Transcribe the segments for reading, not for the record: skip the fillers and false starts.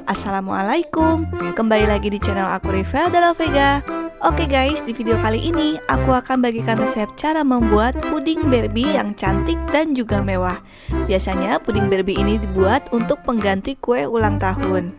Assalamualaikum, kembali lagi di channel aku Rivel Della Vega. Oke guys, di video kali ini aku akan bagikan resep cara membuat puding Barbie yang cantik dan juga mewah. Biasanya puding Barbie ini dibuat untuk pengganti kue ulang tahun.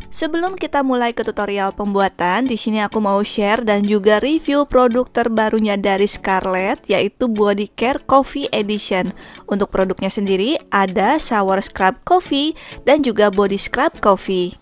Sebelum kita mulai ke tutorial pembuatan, di sini aku mau share dan juga review produk terbarunya dari Scarlett, yaitu Body Care Coffee Edition. Untuk produknya sendiri ada Shower Scrub Coffee dan juga Body Scrub Coffee.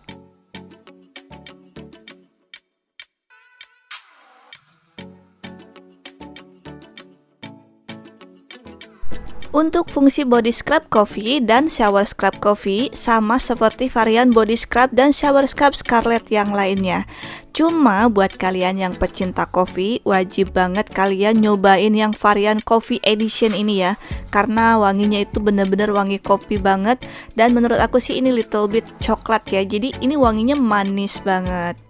Untuk fungsi Body Scrub Coffee dan Shower Scrub Coffee sama seperti varian Body Scrub dan Shower Scrub Scarlett yang lainnya. Cuma buat kalian yang pecinta kopi, wajib banget kalian nyobain yang varian Coffee Edition ini ya. Karena wanginya itu bener-bener wangi kopi banget. Dan menurut aku sih ini little bit coklat ya. Jadi ini wanginya manis banget.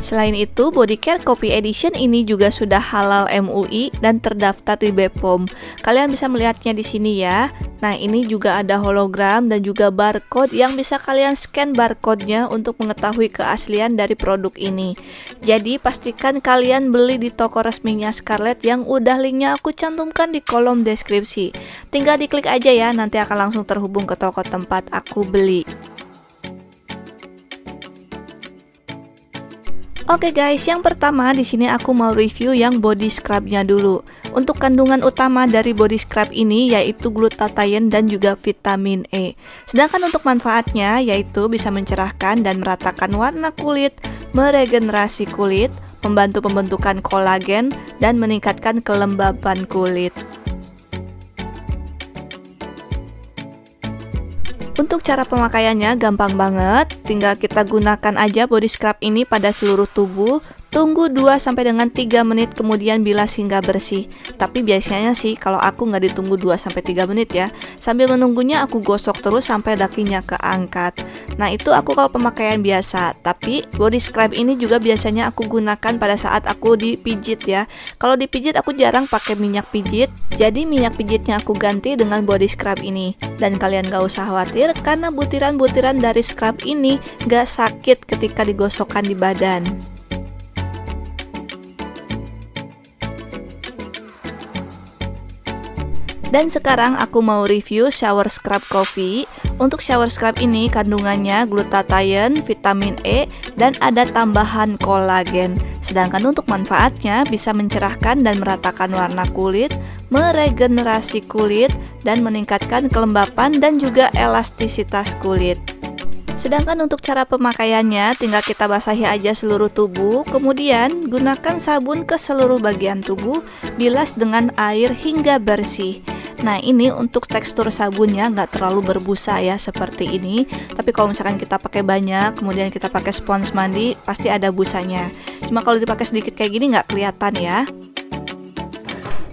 Selain itu, Body Care Coffee Edition ini juga sudah halal MUI dan terdaftar di BPOM. Kalian bisa melihatnya di sini ya. Nah, ini juga ada hologram dan juga barcode yang bisa kalian scan barcode-nya untuk mengetahui keaslian dari produk ini. Jadi, pastikan kalian beli di toko resminya Scarlett yang udah linknya aku cantumkan di kolom deskripsi. Tinggal diklik aja ya, nanti akan langsung terhubung ke toko tempat aku beli. Oke guys, yang pertama di sini aku mau review yang body scrubnya dulu. Untuk kandungan utama dari body scrub ini yaitu glutathione dan juga vitamin E. Sedangkan untuk manfaatnya yaitu bisa mencerahkan dan meratakan warna kulit, meregenerasi kulit, membantu pembentukan kolagen, dan meningkatkan kelembaban kulit. Untuk cara pemakaiannya gampang banget, tinggal kita gunakan aja body scrub ini pada seluruh tubuh. Tunggu 2 sampai dengan 3 menit kemudian bilas hingga bersih. Tapi biasanya sih kalau aku nggak ditunggu 2 sampai 3 menit ya. Sambil menunggunya aku gosok terus sampai dakinya keangkat. Nah, itu aku kalau pemakaian biasa. Tapi body scrub ini juga biasanya aku gunakan pada saat aku dipijit ya. Kalau dipijit aku jarang pakai minyak pijit. Jadi minyak pijitnya aku ganti dengan body scrub ini. Dan kalian gak usah khawatir karena butiran-butiran dari scrub ini gak sakit ketika digosokkan di badan. Dan sekarang aku mau review Shower Scrub Coffee. Untuk Shower Scrub ini kandungannya glutathione, vitamin E, dan ada tambahan kolagen. Sedangkan untuk manfaatnya bisa mencerahkan dan meratakan warna kulit, meregenerasi kulit, dan meningkatkan kelembapan dan juga elastisitas kulit. Sedangkan untuk cara pemakaiannya tinggal kita basahi aja seluruh tubuh, kemudian gunakan sabun ke seluruh bagian tubuh, bilas dengan air hingga bersih. Nah, ini untuk tekstur sabunnya nggak terlalu berbusa ya seperti ini. Tapi kalau misalkan kita pakai banyak, kemudian kita pakai spons mandi, pasti ada busanya. Cuma kalau dipakai sedikit kayak gini nggak kelihatan ya.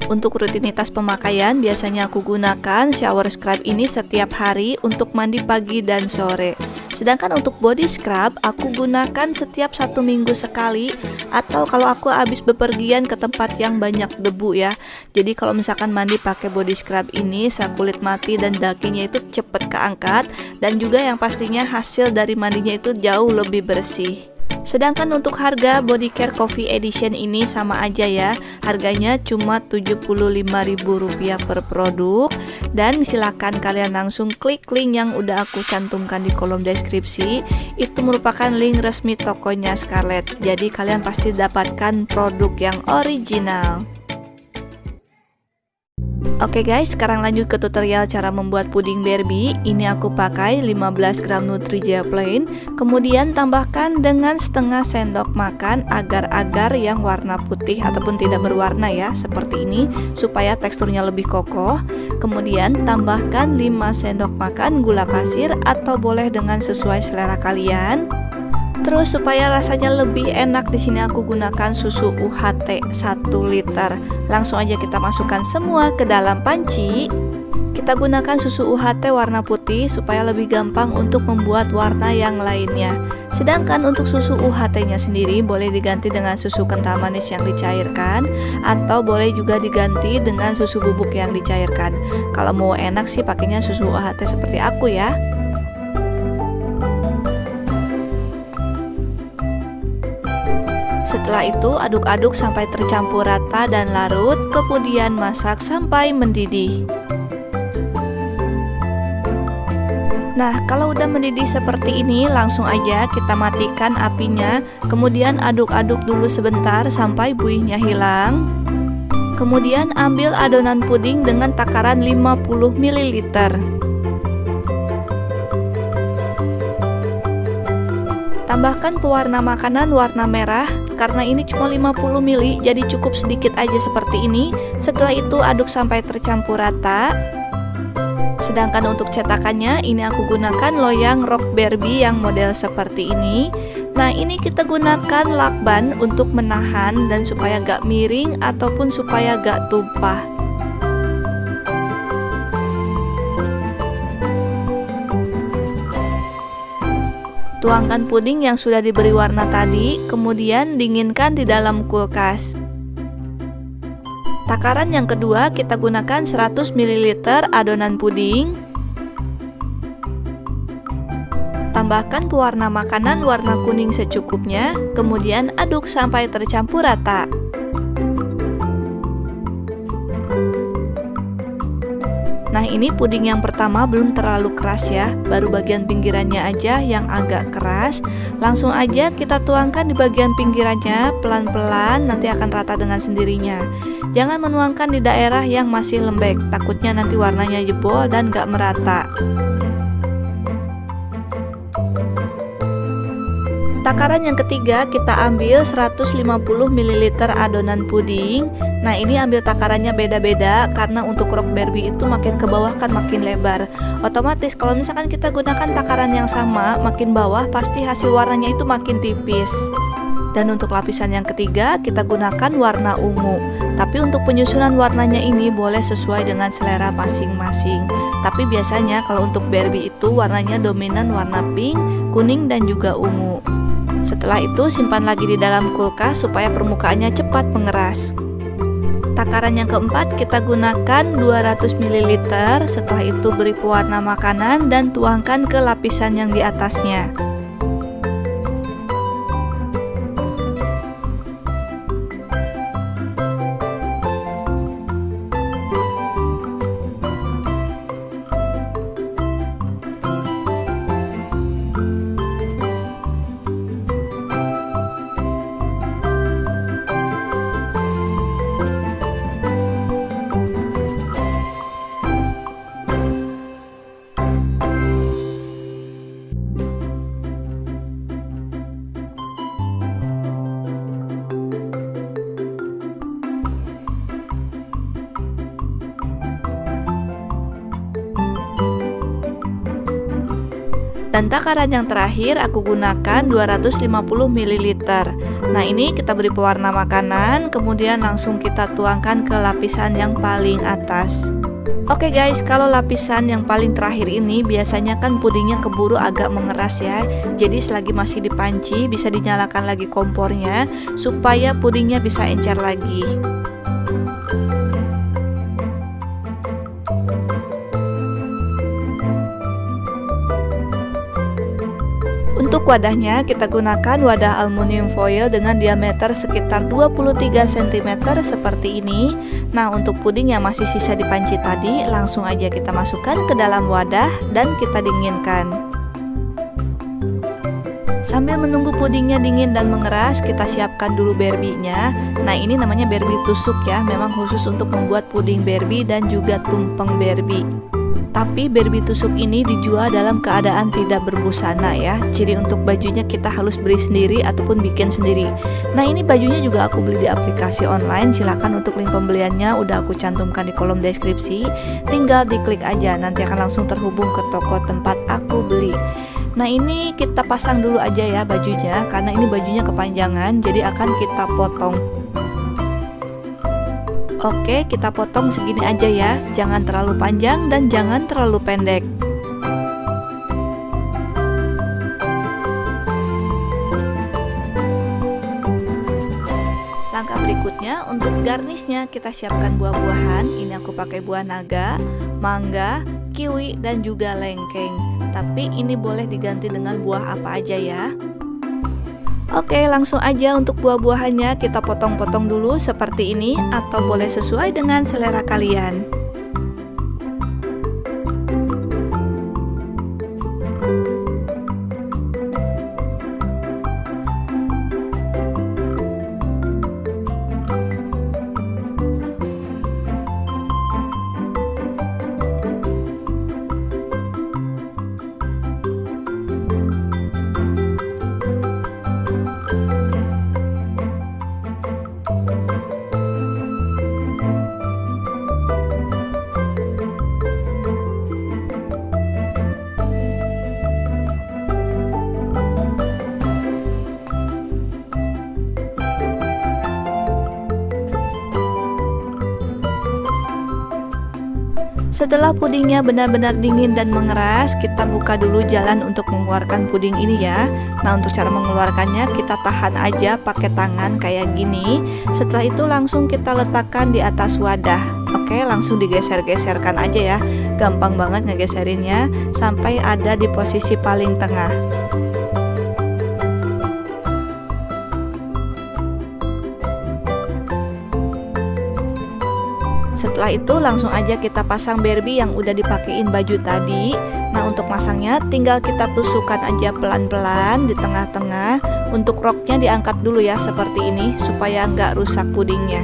Untuk rutinitas pemakaian, biasanya aku gunakan shower scrub ini setiap hari untuk mandi pagi dan sore. Sedangkan untuk body scrub, aku gunakan setiap 1 minggu sekali atau kalau aku habis bepergian ke tempat yang banyak debu ya. Jadi kalau misalkan mandi pakai body scrub ini, kulit mati dan dakinya itu cepet keangkat dan juga yang pastinya hasil dari mandinya itu jauh lebih bersih. Sedangkan untuk harga Body Care Coffee Edition ini sama aja ya. Harganya cuma Rp75.000 per produk. Dan silakan kalian langsung klik link yang udah aku cantumkan di kolom deskripsi. Itu merupakan link resmi tokonya Scarlett. Jadi kalian pasti dapatkan produk yang original. Oke guys, sekarang lanjut ke tutorial cara membuat puding Barbie. Ini aku pakai 15 gram Nutrijea plain. Kemudian tambahkan dengan setengah sendok makan agar-agar yang warna putih ataupun tidak berwarna ya, seperti ini, supaya teksturnya lebih kokoh. Kemudian tambahkan 5 sendok makan gula pasir atau boleh dengan sesuai selera kalian. Terus supaya rasanya lebih enak, di sini aku gunakan susu UHT 1 liter. Langsung aja kita masukkan semua ke dalam panci. Kita gunakan susu UHT warna putih supaya lebih gampang untuk membuat warna yang lainnya. Sedangkan untuk susu UHT-nya sendiri boleh diganti dengan susu kental manis yang dicairkan, atau boleh juga diganti dengan susu bubuk yang dicairkan. Kalau mau enak sih pakainya susu UHT seperti aku ya. Setelah itu aduk-aduk sampai tercampur rata dan larut, kemudian masak sampai mendidih. Nah, kalau udah mendidih seperti ini, langsung aja kita matikan apinya, kemudian aduk-aduk dulu sebentar sampai buihnya hilang. Kemudian ambil adonan puding dengan takaran 50 ml. Tambahkan pewarna makanan warna merah, karena ini cuma 50 ml, jadi cukup sedikit aja seperti ini. Setelah itu aduk sampai tercampur rata. Sedangkan untuk cetakannya, ini aku gunakan loyang Rock Barbie yang model seperti ini. Nah, ini kita gunakan lakban untuk menahan dan supaya gak miring ataupun supaya gak tumpah. Tuangkan puding yang sudah diberi warna tadi, kemudian dinginkan di dalam kulkas. Takaran yang kedua kita gunakan 100 ml adonan puding. Tambahkan pewarna makanan warna kuning secukupnya, kemudian aduk sampai tercampur rata. Nah, ini puding yang pertama belum terlalu keras ya, baru bagian pinggirannya aja yang agak keras. Langsung aja kita tuangkan di bagian pinggirannya pelan-pelan, nanti akan rata dengan sendirinya. Jangan menuangkan di daerah yang masih lembek, takutnya nanti warnanya jebol dan gak merata. Takaran yang ketiga kita ambil 150 ml adonan puding. Nah, ini ambil takarannya beda-beda karena untuk Rock Barbie itu makin ke bawah kan makin lebar. Otomatis kalau misalkan kita gunakan takaran yang sama, makin bawah pasti hasil warnanya itu makin tipis. Dan untuk lapisan yang ketiga kita gunakan warna ungu. Tapi untuk penyusunan warnanya ini boleh sesuai dengan selera masing-masing. Tapi biasanya kalau untuk Barbie itu warnanya dominan warna pink, kuning dan juga ungu. Setelah itu simpan lagi di dalam kulkas supaya permukaannya cepat mengeras. Takaran yang keempat kita gunakan 200 ml. Setelah itu beri pewarna makanan dan tuangkan ke lapisan yang di atasnya. Dan takaran yang terakhir aku gunakan 250 ml. Nah, ini kita beri pewarna makanan, kemudian langsung kita tuangkan ke lapisan yang paling atas. Oke guys, kalau lapisan yang paling terakhir ini biasanya kan pudingnya keburu agak mengeras ya. Jadi selagi masih di panci bisa dinyalakan lagi kompornya supaya pudingnya bisa encer lagi. Untuk wadahnya kita gunakan wadah aluminium foil dengan diameter sekitar 23 cm seperti ini. Nah, untuk puding yang masih sisa di panci tadi langsung aja kita masukkan ke dalam wadah dan kita dinginkan. Sambil menunggu pudingnya dingin dan mengeras, kita siapkan dulu Barbie-nya. Nah, ini namanya Barbie tusuk ya, memang khusus untuk membuat puding Barbie dan juga tumpeng Barbie. Tapi Barbie tusuk ini dijual dalam keadaan tidak berbusana ya. Jadi untuk bajunya kita harus beli sendiri ataupun bikin sendiri. Nah, ini bajunya juga aku beli di aplikasi online. Silahkan untuk link pembeliannya udah aku cantumkan di kolom deskripsi. Tinggal diklik aja, nanti akan langsung terhubung ke toko tempat aku beli. Nah, ini kita pasang dulu aja ya bajunya, karena ini bajunya kepanjangan, jadi akan kita potong. Oke, kita potong segini aja ya, jangan terlalu panjang dan jangan terlalu pendek. Langkah berikutnya untuk garnishnya kita siapkan buah-buahan. Ini aku pakai buah naga, mangga, kiwi, dan juga lengkeng. Tapi ini boleh diganti dengan buah apa aja ya. Oke, langsung aja untuk buah-buahannya kita potong-potong dulu seperti ini, atau boleh sesuai dengan selera kalian. Setelah pudingnya benar-benar dingin dan mengeras, kita buka dulu jalan untuk mengeluarkan puding ini ya. Nah, untuk cara mengeluarkannya kita tahan aja pakai tangan kayak gini. Setelah itu langsung kita letakkan di atas wadah. Oke, langsung digeser-geserkan aja ya. Gampang banget ngegeserinnya sampai ada di posisi paling tengah. Setelah itu langsung aja kita pasang Barbie yang udah dipakein baju tadi. Nah, untuk masangnya tinggal kita tusukkan aja pelan-pelan di tengah-tengah. Untuk roknya diangkat dulu ya seperti ini supaya nggak rusak pudingnya.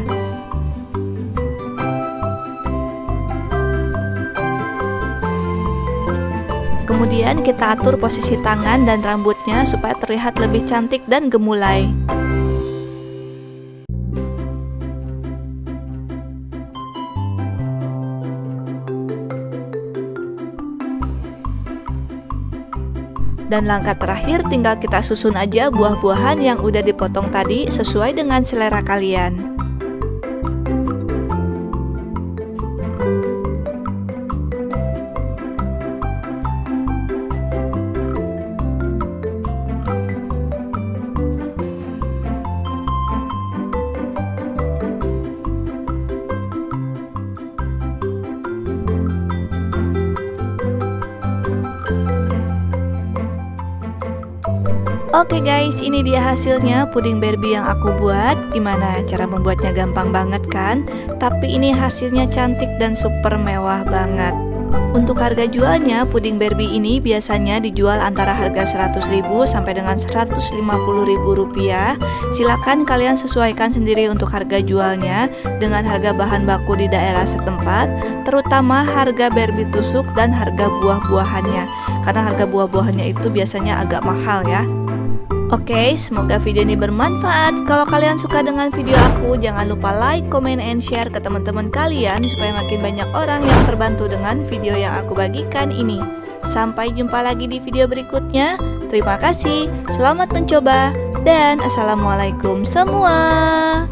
Kemudian kita atur posisi tangan dan rambutnya supaya terlihat lebih cantik dan gemulai. Dan langkah terakhir tinggal kita susun aja buah-buahan yang udah dipotong tadi sesuai dengan selera kalian. Oke guys, ini dia hasilnya puding Barbie yang aku buat. Gimana cara membuatnya? Gampang banget kan? Tapi ini hasilnya cantik dan super mewah banget. Untuk harga jualnya, puding Barbie ini biasanya dijual antara harga 100.000 sampai dengan 150.000 rupiah. Silakan kalian sesuaikan sendiri untuk harga jualnya dengan harga bahan baku di daerah setempat, terutama harga Barbie tusuk dan harga buah-buahannya. Karena harga buah-buahannya itu biasanya agak mahal ya. Oke, semoga video ini bermanfaat. Kalau kalian suka dengan video aku, jangan lupa like, comment, and share ke teman-teman kalian supaya makin banyak orang yang terbantu dengan video yang aku bagikan ini. Sampai jumpa lagi di video berikutnya. Terima kasih, selamat mencoba, dan assalamualaikum semua.